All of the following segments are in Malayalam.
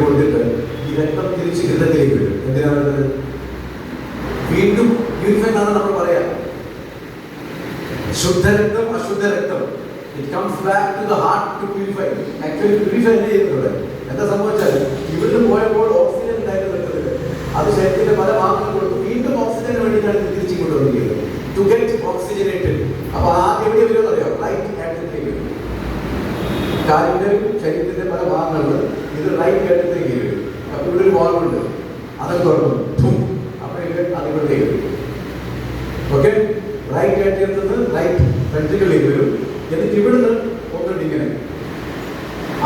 കൊടുത്തിട്ട് ഈ രക്തം തിരിച്ച് ഹൃദയത്തിലേക്ക് വരും. എന്തിനാണ് വീണ്ടും പ്യൂരിഫൈ ആണ് നമ്മൾ പറയാം. ശുദ്ധരക്തം അശുദ്ധരക്തം it comes back to the heart to purify. Actually purify തന്നെ ചെയ്യുന്നത് എന്താ സംഭവിച്ചാൽ ഇവിടുന്ന് പോയപ്പോൾ ഓക്സിജൻ ഉണ്ടായിരുന്നു രക്തത്തിൽ, അത് ശരീരത്തിന്റെ പല ഭാഗങ്ങൾ കൊടുത്തു വീണ്ടും ഓക്സിജന് വേണ്ടിയിട്ടാണ് തിരിച്ചു കൊണ്ടുവന്നിരിക്കുന്നത് ടു ഗെറ്റ് ഓക്സിജനേറ്റഡ്. അപ്പൊ ആദ്യം എവിടെ വരുമെന്ന് അറിയാം, റൈറ്റ് ഹാൻഡിലേക്ക് വരും. കാലിന്റെ ശരീരത്തിന്റെ പല ഭാഗങ്ങളിൽ ഇത് റൈറ്റ് ഹാൻഡിലേക്ക് വരും. അപ്പൊ ഇവിടെ ഒരു വാൾവുണ്ട്, അതൊക്കെ തുറക്കും. അപ്പൊ ഇത് അതിലേക്ക് വരും. ഓക്കെ, റൈറ്റ് ഹാൻഡിൽ നിന്ന് റൈറ്റ് വെൻട്രിക്കിളിലേക്ക് വരും. എന്നിട്ട് ഇവിടുന്ന് ഒന്നുണ്ട് ഇങ്ങനെ,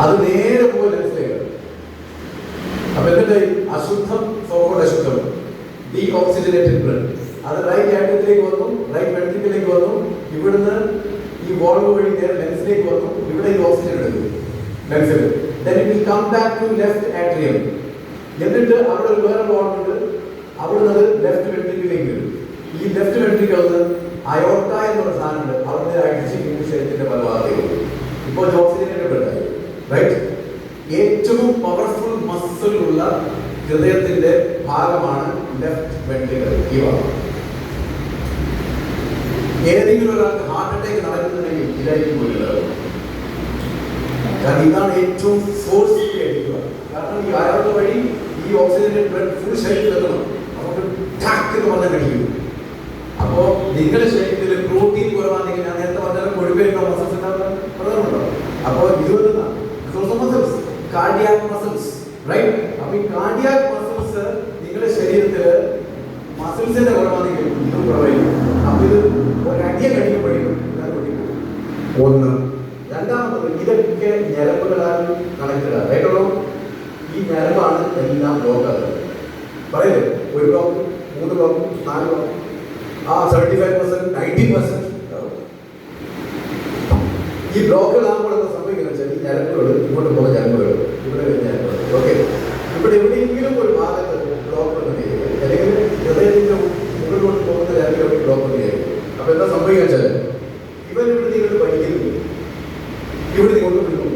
അത് നേരെ പോയി ലെൻസിലേക്ക്. അപ്പൊ എന്നിട്ട് അശുദ്ധം സോക്കോട് അശുദ്ധം ഡീ ഓക്സിജനേറ്റഡ് ബ്ലഡ് അത് റൈറ്റ് ഹാൻഡിലേക്ക് വന്നു, റൈറ്റ് വെൻട്രിക്കിലേക്ക് വന്നു. ഇവിടുന്ന് ഈ വാൾവ് വഴി നേരെ ലെൻസിലേക്ക് വന്നു. ഇവിടെ ഈ ഓക്സിജൻ എടുക്കും ലെൻസിൽ. Then it will come back to left atrium. എന്നിട്ട് അവിടെ ഒരു വേറെ വാൾവ് ഉണ്ട്, അവിടുന്ന് അത് ലെഫ്റ്റ് വെൻട്രിക്കിലേക്ക് വരും. ഈ ലെഫ്റ്റ് വെൻട്രിക്കിൾ അയോർട്ട എന്നൊരു സാധനമുണ്ട്, അവിടെ അടിച്ച് ശരീരത്തിന്റെ പല ഭാഗത്തേക്ക്. ഇപ്പോൾ ഓക്സിജനേറ്റഡ് ബ്ലഡ് റൈറ്റ്. ഏറ്റവും പവർഫുൾ മസിൽ ഉള്ള ഹൃദയത്തിന്റെ ഭാഗമാണ് ലെഫ്റ്റ് വെൻട്രിക്കിൾ. ഈ ഭാഗം ഏതെങ്കിലും ഒരാൾക്ക് ഹാർട്ട് അറ്റാക്ക് നടക്കുന്നുണ്ടെങ്കിൽ ഇതായിരിക്കും പോലുള്ളത്. കാരണം ഇതാണ് ഏറ്റവും ഫോഴ്സ്ഫുള്ളി അടിക്കുക. കാരണം ഈ അയാളുടെ വഴി ഈ ഓക്സിജൻ ബ്ലഡ് ഫുൾ ശരീരത്തിൽ എത്തണം. നമുക്ക് ടാക്ക് എന്ന് പറഞ്ഞാൽ കഴിയും. അപ്പോൾ നിങ്ങളുടെ ശരീരത്തിൽ പ്രോട്ടീൻ കുറവാണെങ്കിൽ ഞാൻ നേരത്തെ പറഞ്ഞാലും കൊഴുപ്പേറ്റോ മസിൽസ് ഉണ്ടാകുന്നുണ്ടോ. അപ്പോൾ മസിൽസ് കാർഡിയാക് മസിൽസ് റൈറ്റ്. അപ്പൊ ഈ കാർഡിയാക് മസിൽസ് നിങ്ങളുടെ ശരീരത്തിൽ മസിൽസിന്റെ കുറവാണെങ്കിൽ ഇതും കുറവായിരിക്കും. അപ്പൊ ഇത് ഒരടിയെ കഴിയുമ്പോഴേക്കും ഒന്ന്. രണ്ടാമത് ഇതൊക്കെ ഞരമ്പുകളാൽ കണക്റ്റഡ് ആയിട്ടുള്ളൂ. ഈ ഞരമ്പാണ് എല്ലാം ബ്ലോക്ക് ആകുന്നത്. പറയല്ലേ, ഒരു ബ്ലോക്ക്, 3 ബ്ലോക്ക്, 4 ബ്ലോക്ക്, ആ 75%, 90%. ഈ ബ്ലോക്കുകളാകുമ്പോൾ എന്താ സംഭവിക്കുന്നത് വെച്ചാൽ ഈ ഞരമ്പുകൾ ഇങ്ങോട്ട് പോകുന്ന ഞരമ്പുകൾ ഇവിടെ ഞരമ്പുകൾ. ഓക്കെ, ഇവിടെ എവിടെയെങ്കിലും ഒരു ഭാഗത്ത് ബ്ലോക്ക് വന്നിരിക്കുക, അല്ലെങ്കിൽ ഹൃദയത്തിന്റെ മുകളിലോട്ട് പോകുന്ന ഞരമ്പുകൾ ബ്ലോക്ക് വന്നിരിക്കും. അപ്പൊ എന്താ സംഭവിക്കുക വെച്ചാൽ ഇവൻ ഇവിടെ ഇങ്ങോട്ട് പഠിക്കുന്നു, ഇവിടെ ഇങ്ങോട്ട് വിടുന്നു.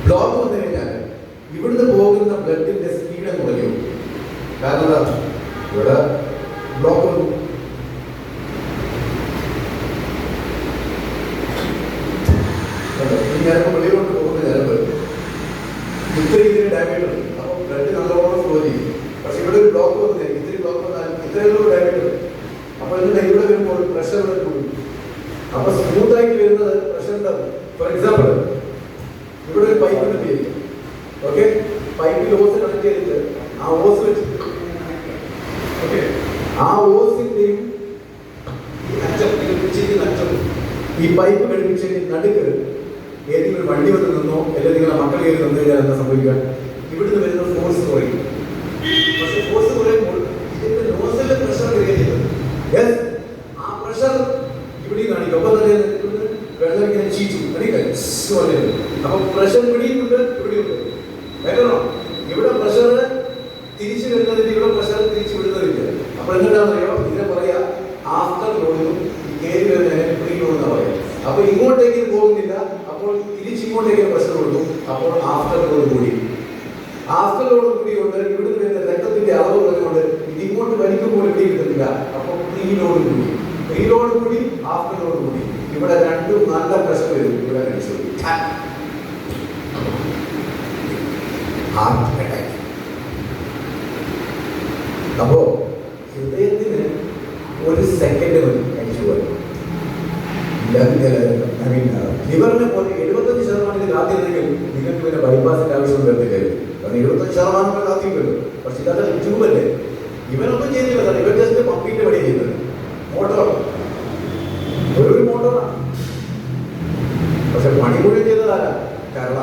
ബ്ലോക്ക് വന്നു കഴിഞ്ഞാൽ ഇവിടുന്ന് പോകുന്ന ബ്ലഡിന്റെ സ്പീഡ് കുറയും. കാരണം എന്താ, ഇവിടെ ബ്ലോക്ക് വന്നു. ഈ ഞരമ്പ് വെളിയിലോട്ട് പോകുന്ന ഞരമ്പ് ഇത്ര ഇതിന് ഡാമേജ് ഉണ്ട്. അപ്പോൾ ബ്ലഡ് നല്ലോണം ഫ്ലോ ചെയ്യും. പക്ഷെ ഇവിടെ ഒരു ബ്ലോക്ക് വന്നില്ല, ഇത്തിരി ബ്ലോക്ക് വന്നാൽ ഇത്രയുള്ള ഡാമേജ് ഉണ്ട്. അപ്പോൾ ഇതിന്റെ ഇവിടെ വരുമ്പോൾ പ്രഷർ കൂടും. അപ്പൊ സ്മൂത്ത് ആയിട്ട് വരുന്നത് പ്രഷർ ഉണ്ടാവും. ഫോർ എക്സാമ്പിൾ ഇവിടെ ഒരു പൈപ്പ് കിട്ടിയിരിക്കും. ഓക്കെ, പൈപ്പിൽ ഓസ് കണക്ട് ചെയ്തിട്ട് ആ ഓസ് വെച്ച് ഓക്കെ ആ ഓസിന്റെയും ഈ അറ്റം പിടിച്ചിരിക്കുന്ന അറ്റം ഈ പൈപ്പ് ഘടിപ്പിച്ചതിന് നടുക്ക് ഏതെങ്കിലും ഒരു വണ്ടി വന്ന് നിന്നോ അല്ലെങ്കിൽ നിങ്ങളുടെ മക്കൾ കയറി നിന്ന് കഴിഞ്ഞാൽ എന്താ സംഭവിക്കുക, ഇവിടുന്ന് വരുന്ന ഫോഴ്സ് കുറയും. പക്ഷെ ഫോഴ്സ് കുറയുമ്പോൾ ഇതിന്റെ നോസിലെ പ്രഷർ ക്രിയേറ്റ് ചെയ്യുന്നത് ആ പ്രഷർ ഇവിടെ കാണിക്കും. ഒപ്പം തന്നെ വെള്ളം ഇങ്ങനെ ചീച്ചു കാണിക്കും. അപ്പൊ പ്രഷർ ഇവിടെയുണ്ട്, ഇവിടെയുണ്ട്. കേട്ടോ, ഇവിടെ പ്രഷർ തിരിച്ചു വരുന്നതിന് ഇവിടെ പ്രഷർ തിരിച്ചു വിടുന്നതില്ല. അപ്പൊ എന്താണെന്നറിയോ, ഇതിനെ പറയാ ആഫ്റ്റർ ലോഡിനും കയറി വരുന്നതിന് പ്രീ ലോഡ് എന്ന് പറയാം. അപ്പൊ ഇങ്ങോട്ടേക്ക് പോകുന്നില്ല, അപ്പോൾ തിരിച്ചിങ്ങോട്ടേക്ക് പ്രഷർ കൊടുക്കും. അപ്പോൾ ആഫ്റ്റർ ലോഡ് കൂടി. ആഫ്റ്റർ ലോഡ് കൂടിയുണ്ട്, ഇവിടുന്ന് വരുന്ന രക്തത്തിന്റെ അളവ് പറഞ്ഞുകൊണ്ട് ഇത് ഇങ്ങോട്ട് വലിക്കുമ്പോൾ ഇവിടെ കിട്ടുന്നില്ല. അപ്പോൾ പ്രീ ലോഡ് കൂടി, പ്രീ ലോഡ് കൂടി, ആഫ്റ്റർ ലോഡ് കൂടി. ഇവിടെ രണ്ടും നല്ല പ്രഷർ വരും. ഇവിടെ കഴിച്ചു ഹാർട്ട് അറ്റാക്ക്. അപ്പോ ഹൃദയത്തിന് ഒരു സെക്കൻഡ് മതി കഴിച്ചു പോയി. ലിവറിനെ പോലെ 75% കാത്തിരുന്നെങ്കിൽ നിങ്ങൾക്ക് പിന്നെ ബൈപ്പാസിന്റെ ആവശ്യം വരത്തില്ല. കാരണം 75% കാത്തി വരും. പക്ഷെ ഇതൊക്കെ ട്യൂബല്ലേ, ഇവനൊന്നും ചെയ്യുന്നില്ല. ഇവൻ ജസ്റ്റ് പമ്പിന്റെ പണി ചെയ്യുന്നത്. മോട്ടോർ ഒരു മോട്ടോറാണ്, പക്ഷെ പണി മുഴുവൻ ചെയ്തതാരാ? കരള.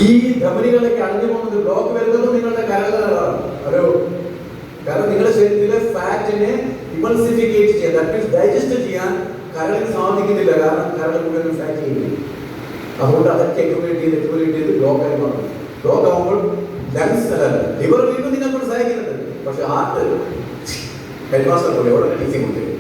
ഈ ധമനികളിലേക്ക് അടഞ്ഞു പോകുന്നത് ബ്ലോക്ക് വരുന്നതും നിങ്ങളുടെ കരളാണ്. ഒരു കാരണം നിങ്ങളുടെ ശരീരത്തിലെ ഫാറ്റിനെ ഇമൾസിഫിക്കേറ്റ് ചെയ്യാൻ, ദാറ്റ് മീൻസ് ഡൈജസ്റ്റ് ചെയ്യാൻ കരളിന് സാധിക്കുന്നില്ല. കാരണം കരൾ മുഴുവൻ ഫാറ്റ് ചെയ്യുന്നു. അതുകൊണ്ട് അതൊക്കെ അക്യുമുലേറ്റ് ചെയ്ത് ബ്ലോക്ക് ആയി മാറും. ബ്ലോക്ക് ആകുമ്പോൾ ലങ്സ് അല്ല ലിവർ വീണ്ടും നിങ്ങൾക്ക് സഹായിക്കുന്നുണ്ട്. പക്ഷെ ഹാർട്ട് ഹെഡ്മാസ്റ്റർ പോലെ അവിടെ ടീച്ചിങ് കൊടുത്തില്ല.